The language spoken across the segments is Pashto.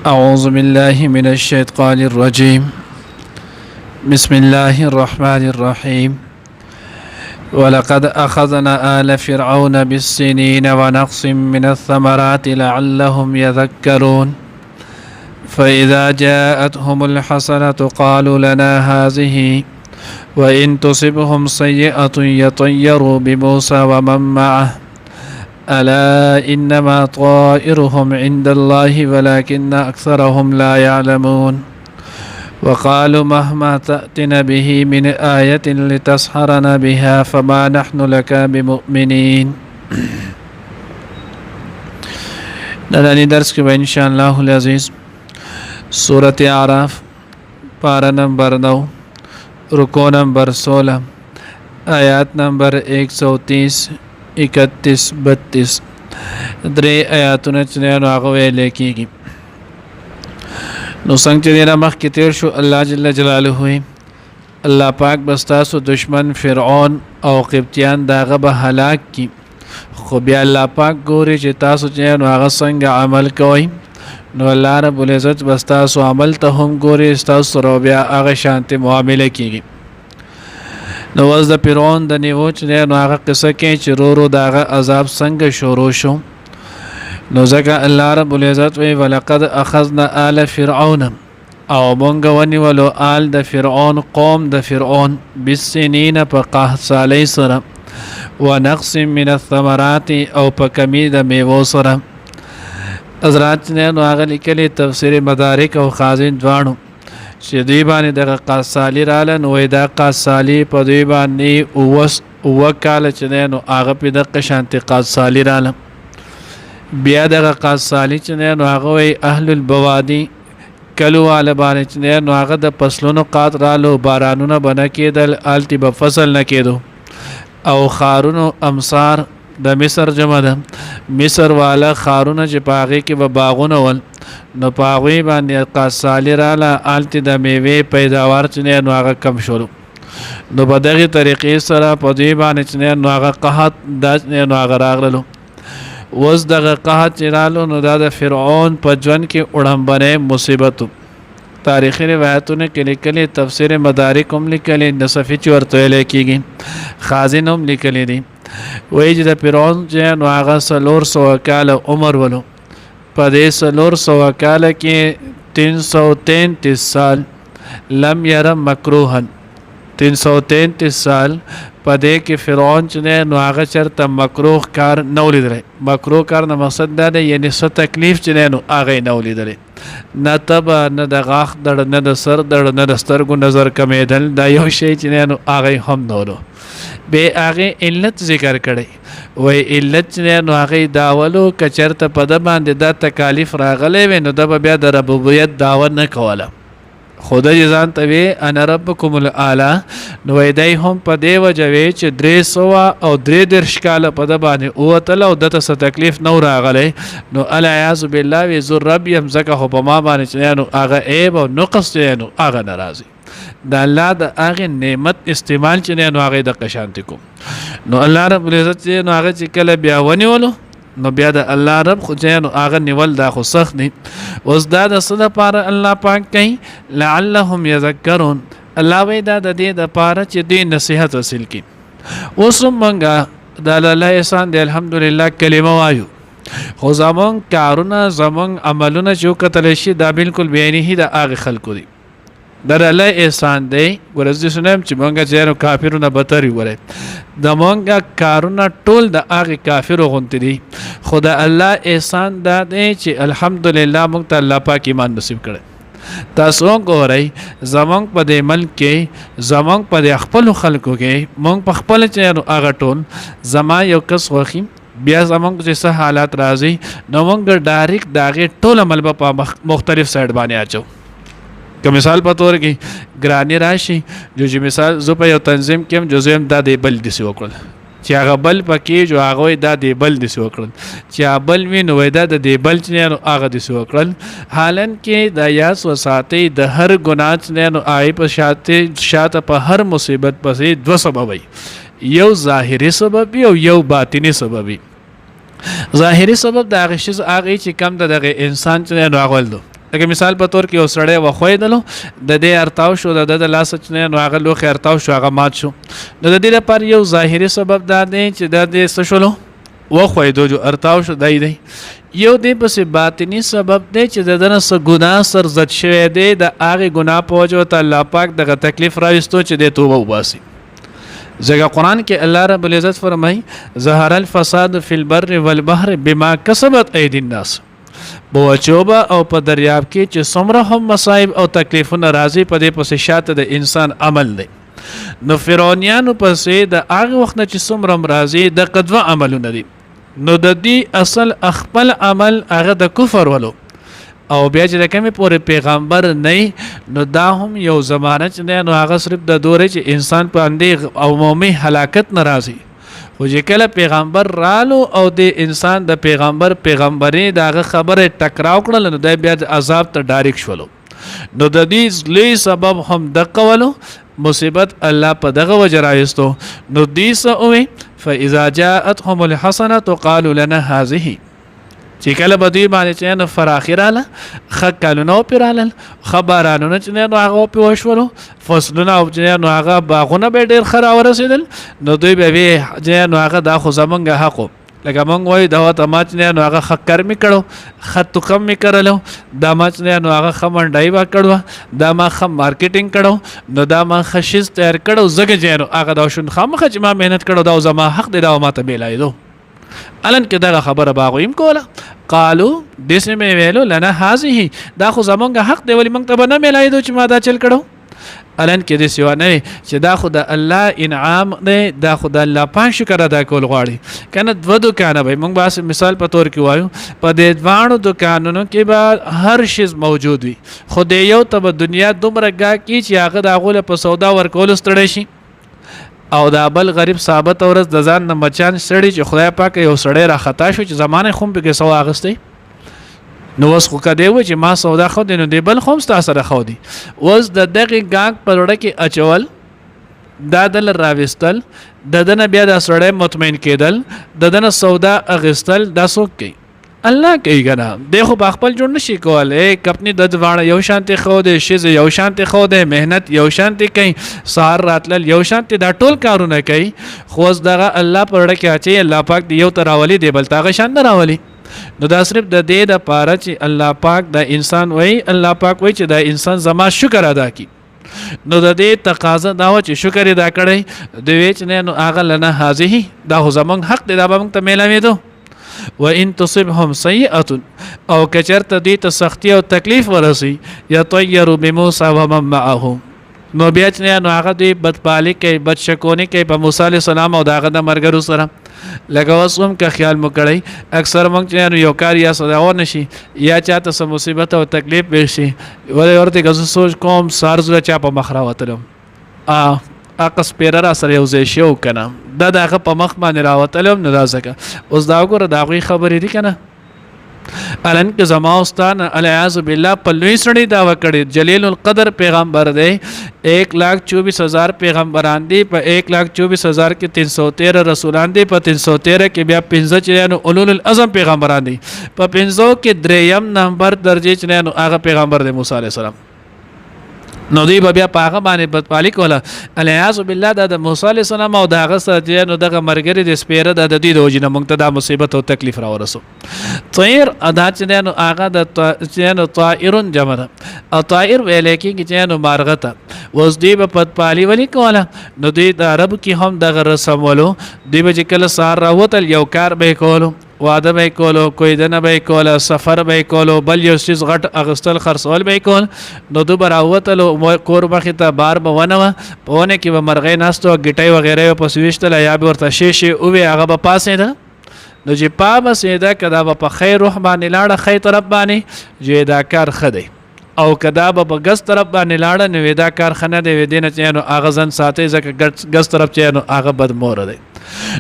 أعوذ بالله من الشيطان الرجيم بسم الله الرحمن الرحيم ولقد أخذنا آل فرعون بالسنين ونقص من الثمرات لعلهم يذكرون فإذا جاءتهم الحسنة قالوا لنا هذه وإن تصبهم سيئة يطيروا بموسى ومن معه ألا إنما طائرهم عند الله ولكن أكثرهم لا يعلمون وقالوا مهما تأتنا به من آية لتسحرنا بها فما نحن لك بمؤمنين. ننني درس کې إن شاء الله العزيز سورة اعراف پارا نمبر 9 رکو نمبر 16 آیات نمبر 130 31 32 درې آیاتونه چې نو هغه ویل کېږي. نو څنګه چې نه مخکې تیر شو الله جل جلاله الله پاک بس تاسو دشمن فرعون او قبطیان داغه به هلاک کی، خو بیا الله پاک ګوري چې تاسو چې نو هغه څنګه عمل کوئ، نو الله رب العزت بس تاسو عمل ته هم ګوري، تاسو سره بیا هغه شانتي معامله کیږي. نو وز د فرعون د نیو چې نو هغه قصه کې چې رو داغه عذاب څنګه شروع شو. نو ځکه الله رب العزت وی ولقد اخذنا آل فرعون او مونږ ونیولو آل د فرعون قوم د فرعون بالسنین په قحط سالۍ سره ونقص من الثمرات او په کمی د میوو سره. حضرات نو هغه لیکلي تفسیر مدارک او خازن دواړو چې دوی باندې دغه قاصالی رااله، نو دا قاصالی په دوی باندې اوه کاله چې دی نو هغه پې دغه شانتې قاصالی رااله. بیا دغه قاصالی چې دی نو هغه وی اهل البوادي کلو والا باندې چې دی نو هغه د فصلونو قات رالو، بارانونه به نه کېدل، هلتې به فصل نه کېدو. او خارونو امصار د مصر جمع ده، مصر والا خارونه چې په هغې کې به باغونه ول، نو په هغوی باندې قاصالی راله، هلتې د میوې پیداوار چې دی نو هغه کم شولو. نو په دغې طریقې سره په دوی باندې چې دی نو هغه قحط دا چې دی نو هغه راغللو. اوس دغه قحط چې رالو نو دا د فرعون په ژوند کې وړاندې مصیبت و. تاریخي روایتونه کې لیکلي، تفسیر مدارک هم لیکلي، نصفي چې ورته ویلی کېږي، خازن هم لیکلی دي. وایي چې د فرعون چې نو هغه 400 کاله عمر ولو، په دې 400 کاله کې 333 سال لم یره مکروهن، 333 سال په دې کې فرعون چې دی نو هغه چېرته مکروه کار نه و لیدلی. مکروه کار نه مقصد دا دی یعنې څه تکلیف چې دی نو هغه یې نه و لیدلی، نه تبه، نه د غاښ درد، نه د سر درد، نه د سترګو نظر کمیدل، دا یو شی چې دی نو هغه یې هم نه ولو. بې هغې علت ذکر کړی، وایي علت چې دی نو هغه یې دا ولو که چېرته په ده باندې دا تکالیف راغلی وی نو ده به بیا د ربوبیت دعوه نه کوله، خو ده یې ځان ته وی انا ربکم الاعلی. نو وایي دی هم په دې وجه وی چې 333 کاله په ده باندې ووتله او ده ته څه تکلیف نه و راغلی، نو العیاذ بالله وی زه رب یم، ځکه خو په ما باندې چې دی نو هغه عیب او نقص چې دی نو هغه نه راځي. د الله د هغې نعمت استعمال چې دی نو هغه یې دقه شانتې کوم. نو الله رب العزت چې نو هغه چې کله بیا ونیولو نو بیا د الله رب خو چې نو هغه نیول دا خو سخت دی. اوس دا د څه دپاره الله پاک کوي؟ لعلهم یذکرون. الله وایي دا د دې دپاره چې دوی نصیحت حاصل کړي. اوس هم موږ د الله احسان دی الحمدلله کلمه وایو، خو زمونږ کارونه زمونږ عملونه چې وکتلی شي دا بالکل بیانې د هغې خلکو دي. در الله احسان دی. ګوره زه سنم چې مونږ چې نو کافرونه بتر یو وری، د مونږ کارونه ټول د هغې کافرو غوندې دي، خو د الله احسان دا دی چې الحمدلله مونږ ته الله پاک ایمان نصیب کړی. تاسو ګورئ زمونږ په دې ملک کې، زمونږ په دې خپلو خلکو کې، مونږ په خپله چې نو هغه ټول زما یو کس خوښي، بیا زمونږ چې څه حالات راځي نو مونږ ډایرکټ د هغې ټول عمل به په مختلف سایډ باندې اچو. که مثال په طور کې ګرانی راشي، جو چې مثال زه په یو تنظیم کې هم جو زه هم دا دی بل داسې وکړل، چې هغه بل پکې جو هغه وایي دا دی بل داسې وکړل، چې هغه بل وي نو وایي دا د دی بل چې نو هغه داسې وکړل. حالن کې دا یاس وساتئ د هر ګناه چې نو هغې په شاته په هر مصیبت پسې 2 سبب وي، یو ظاهري سبب وي او یو باطني سبب وي. ظاهري سبب د هغه شی هغه چې کم د دغه انسان چې نو هغه ولدو لکه مثال په تور کې یو سړی وخویدلو د دې ارتاو شو د لاس نه نو هغه لوخي ارتاو شو هغه مات شو نو د دې لپاره یو ظاهري سبب دا دی چې د دې څه شولو وخویدو جو ارتاو شو دی یو دې پس باطنی سبب دی چې د دنه څه ګناه سر زد شوی دی د هغه ګناه په وجه ته الله پاک دغه تکلیف راوستو چې د توبه وباسي ځکه قرآن کې الله رب العزت فرمایي ظهر الفساد فی البر والبحر بما کسبت ایدی الناس په وچوبه او په دریاب کې چې څومره هم مصائب او تکلیفونه راځي په دې پسې شاته د انسان عمل دی نو فرعونیانو پسې د هغه وخت نه چې څومره راځي د قدوه عملونه دي نو د دې اصل خپل عمل هغه د کفر ولو او بیا چې د کومې پورې پیغمبر نه نو دا هم یو زمانه چې نه نو هغه صرف د دورې چې انسان په اندې عمومي هلاکت ناراضي خو چې کله پیغمبر رالو او د انسان د پیغمبري دغه خبره ټکراو کړل نو د بیا د عذاب ته ډایرکټ شولو نو د دې لوی سبب هم د قولو مصیبت الله په دغه وجه راوستو نو دې څه وي فاذا جاءتهم الحسنه قالوا لنا هذه چې کله به دوی باندې چې نو فراخراله ښه کلونه وپېرالل ښه بارانونه چې نو هغه وپې وشولو فصلونه او چې نو هغه باغونه به ډېر ښه راورسېدل نو دوی به ویې چې نو هغه دا خو زمونږ حق و لکه موږ وایو دا ورته ما چې نو هغه ښه کر مې کړو ښه تخم مې کرلو دا ما چې نو هغه ښه منډۍ به کړوه دا ما ښه مارکیټینګ کړو نو دا ما ښه شیز تیار کړو ځکه چې نو هغه دا شون خامخه چې ما محنت کړو دا زما حق دی دا ما ته میلایدو الان کې دغه خبره باغویم کوله قالو دسه مې ویلو لنا هذه دا خو زمونږ حق دی ولی موږ ته به نه میلایدو چې ما دا چل کړو الان کې دسه ونه چې دا خو د الله انعام دی دا خو د الله پاک شکر ادا کول غواړي کنه دو دکانه به موږ بس مثال په تور کې وایو په دې دوانو دکانونو کې به هر شیز موجود وي خو د یو ته دنیا دومره گا کی چې هغه د غول په سودا ورکول ستړی شي او دا بل غریب ثابت اورز د ځان نه مچان سړی چې خدای پاک یو سړی را خطا شو چې زمانه خوم به کې سو اغستی نو وس خو کده و چې ما سودا خو دینو دی بل خوم ستا سره خو دی وس د دغه ګاګ پر وړه کې اچول دا دل راوستل د دنه بیا د سړی مطمئن کېدل د دنه سودا اغستل دا څوک کوي الله کوي کنه دیکھو په خپل جوړ نشي کولای کپنی د ځوان یو شانتي خو د شیز یو شانتي خو د مهنت یو شانتي کوي سهار راتل یو شانتي دا ټول کارونه کوي خو دغه الله پرړه کې اچي الله پاک دی یو تراولي دی بل تاغه شان راولي نو دا صرف د دې د پاره چې الله پاک د انسان وای الله پاک وای چې د انسان زما شکر ادا کی نو د دې تقاضا دا و چې شکر ادا کړي د ویچ نه نو اغه لنه هذه دا زمون حق دی دا به موږ ته میلاوي دو وان تصبهم سيئه او کچرته دې ته سختی او تکلیف ورسي يطيروا بموسى ومن معه نو بیا چې نو هغه دې بدپالي کوي بدشکونی کوي په موسی عليه السلام او داغه د مرګرو سره لکه وسوم که خیال مو کړی اکثر موږ چې یو کار یا صداو نشي یا چاته سم مصیبت او تکلیف بشي ولې ورته غوښ سوچ کوم سارزله چا په مخ راوتلم اقص پیر را سره یو ځای شو کنه دا دغه په مخ باندې راوتلم نه راځه اوس دا وګوره دا غوي خبرې دي کنه الان کې زما استاد الیاذ بالله په لوی سړی دا وکړي جلیل القدر پیغمبر دی 1,24,000 پیغمبران دي په 1,24,000 کې 313 رسولان دي په 313 کې بیا 15 چې اولول العزم پیغمبران دي په 15 کې دریم نمبر درجه چې نو هغه پیغمبر دی موسی عليه السلام نو دی بیا پاغه باندې بدپالی کوله الیاذ بالله د موسی علیه السلام او دغه سره نو دغه مرګری د سپیره د دې د وجنه مونږ ته د مصیبت او تکلیف را ورسو طیر ادا چې نو هغه د چې نو طائرن جمع او طائر ویل کې چې نو مارغه وز دی په بدپالی ولی کوله نو دی د عرب کې هم دغه رسم ولو دی به کله سار راوتل یو کار به کولو واده به کولو کوی دنه به کولو سفر به کولو بل یو شیز غټ اغستل خرڅول به کول نو دو براوتلو کور مخې ته بار به ونه په ونه کې به مرغۍ ناستو ګټۍ وغیره په سويشتل یا به ورته شیشي او هغه به پاسې ده نو چې پا بسې ده کدا به په خیر روح باندې لاړه خیر طرف باندې چې دا کار خدي او کدا به غز طرف باندې لاړه نو دا کار خنه دی ودینه چې نو اغه ځن ساتي ځکه غز طرف چې نو اغه بد مور دی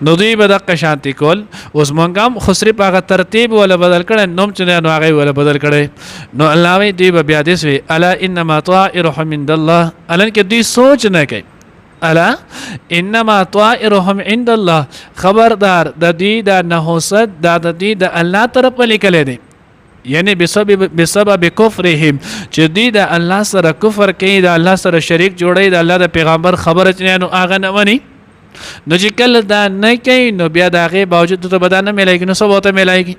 نو دوی به د قشانتی کول اوس مونږم خسری په هغه ترتیب ولا بدل کړي نوم چې نو هغه ولا بدل کړي نو الله وی دی بیا دې سوی الا انما طائرهم عند الله الان کې دوی سوچ نه کوي الا انما طائرهم عند الله خبردار د دې د نحوست د دې د الله طرف لیکل دي یعنی بسبب کفرهم چې دوی د الله سره کفر کوي، د الله سره شریک جوړي، د الله د پیغمبر خبره چې نو هغه نه مني. نو چې کله دا نه کوي نو بیا د هغې باوجود ته به دا نه میلایږي، نو څه به ورته میلایږي؟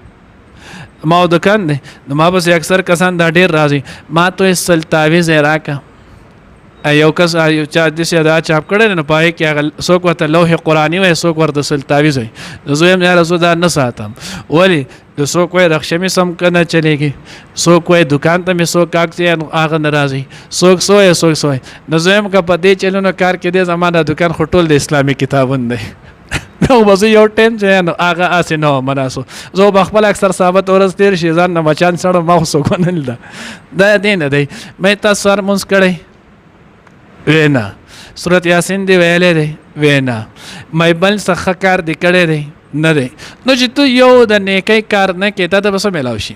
ما دکان دی نو ما پسې اکثر کسان دا ډېر راځي، ما ته یې سل تعویض یې راکړه. یو کس یو چا داسې دا چاپ کړی نو په هغې کې هغه څوک ورته لوح قرآني وایي، څوک ورته سل تعویض وایي. نو زه وایم یاره زه دا نه ساتم. ولې؟ نو څوک وایي رخصه مې سم که نه چلېږي، څوک وایي دکان ته مې څوک کاک دی نو هغه نه راځي، څوک څه وایي څوک څه وایي. نو زه وایم که په دې چلونو کار کې دی زما دا دکان خو ټول د اسلامي کتابونه دی. نو به زه یو ټایم چې نو هغه هسې نه وم مناسو، زه به خپل اکثر ثابت ورځ تېر شي ځان نه مچان سړم، ما خو څوک ونه لیده. دا دې نه دی. مې تاسو سر مونځ کړی؟ وینا. سورت یاسین دی ویلی دی؟ وینا. مې بل څه ښه کار دی کړی دی؟ نه دی. نو چې ته یو د نیکۍ کار نه کوې تا ته به څه میلاو شي؟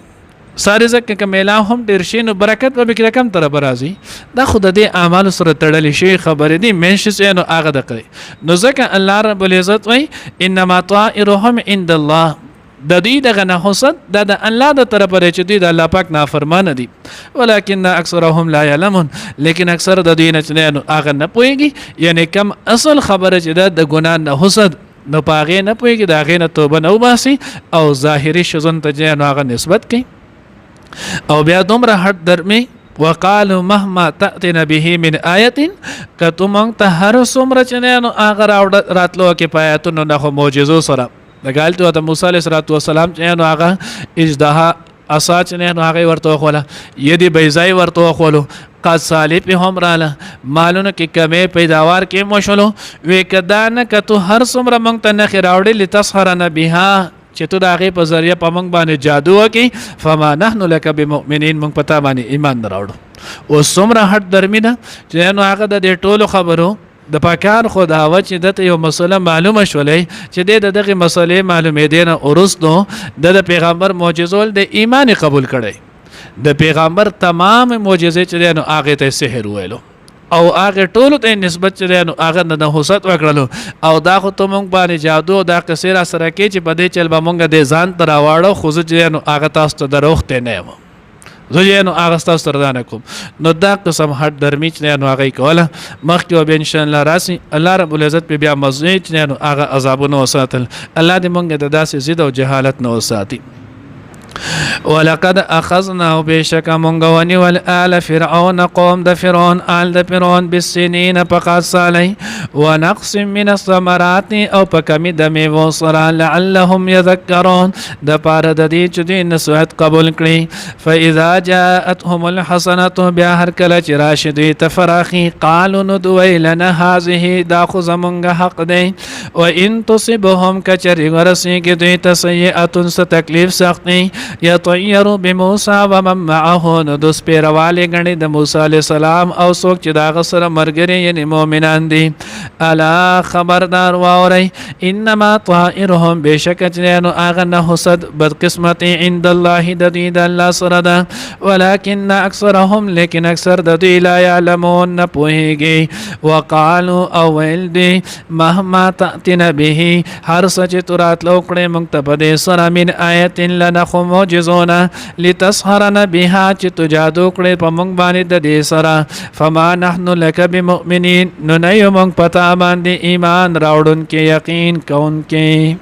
ساري ځکه که میلاو هم ډېر شي نو برکت به پکې کم طرفه راځي. دا خو د دې اعمالو سره تړلې شوي خبرې دي، مین شي چې نو هغه د کوي. نو ځکه الله رب العزت وایي انما طائرهم عند الله، د دوی دغه نحوست دا د الله د طرفه دی چې دوی د الله پاک نافرمانه دي. ولکن اکثرهم لا یعلمون، لیکن اکثر د دوی نه چې نو هغه نه پوهېږي. یعنی کم اصل خبره چې ده د ګناه نحوست نو په هغې نه پوهېږي، د هغې نه توبه نه وباسي او ظاهري شذون ته چې نو هغه نسبت کوي. او بیا دومره حد درمي وقالو مهما تأتنا به من آیت، که تو موږ ته هر څومره چې نو هغه راتلو کې په آیتونو نه خو معجزو سره د ګالتو ته موسی علیه السلام چې نو هغه اجدها عصا چې نو هغه ورته وخوله، یدي بیضای ورته وخولو، قد صالح په هم راله، مالونو کې کمې پیداوار کې مشلو. وی کدا نه که تو هر څومره موږ ته نښې راوړې لتسحرنا بها، چې تو د هغې په ذریعه په موږ باندې جادو وکړي، فما نحن لک بمؤمنین، موږ په تا باندې ایمان نه راوړو. اوس څومره حد درمي ده چې نو هغه د دې ټولو خبرو د پاکار خو دا و چې دته یو مسله معلومه شولې چې د دغه مسلې معلومېدې نه وروستو د پیغمبر معجزول د ایمان قبول کړی. د پیغمبر تمام معجزې چې نو هغې ته سحر ویلو او هغه ټولو ته نسبت چې نو هغه د نحوست وکړلو. او دا خو ته مونږ باندې جادو دا قصې را سره کې چې په دې چل به مونږ د ځان ته راواړو، خو زه چې نو هغه تاسو ته دروغتې نه یم، زه چې نو هغه ستاسو سره دا نه کوم. نو دا قسم حد درمي چې نو هغه یې کوله. مخکې به انشاءالله راسي الله رب العزت په بیا مزید چې نو هغه عذابونه وساتل. الله دې مونږ د داسې ضد او جهالت نه وساتي. ولقد اخذنا بشک مونږ ونیول آل فرعون، قوم د فرعون، آل د فرعون بالسنین فقط صالح ونقص من الثمرات، او په کمی د میوو سره لعلهم یذکرون، د پاره د دې چې دوی نصیحت قبول کړي. فاذا جاءتهم الحسنه، بیا هر کله چې راشي دوی ته فراخي، قالوا ندوی لنا هذه، دا خو زمونږ حق دی. وان تصبهم، کچری ورسیږي دوی ته سیئه، څه تکلیف سختي، یطیروا بموسی ومن معه، نو د سپیروالې ګڼي د موسی علیه السلام او څوک چې د هغه سره ملګري یعنې مؤمنان دي. الا خبردار واورئ، انما طائرهم، بېشکه چې نو هغه نحوست بدقسمتي عند الله د دوی د الله سره ده. ولکن اکثرهم، لیکن اکثر د دوی لا یعلمون، نه پوهېږي. وقالو، او ویل دي مهما تأتنا به، هر څه چې تو راتلو کړې موږ ته په دې سره من آیت لنخو معجزونه، لتسحرنا بها، چې تو جادو کړې په موږ باندې د دې سره. فما نحن لک بمؤمنین، نو نه یو موږ پتا باندې ایمان راوړونکي یقین کوونکي.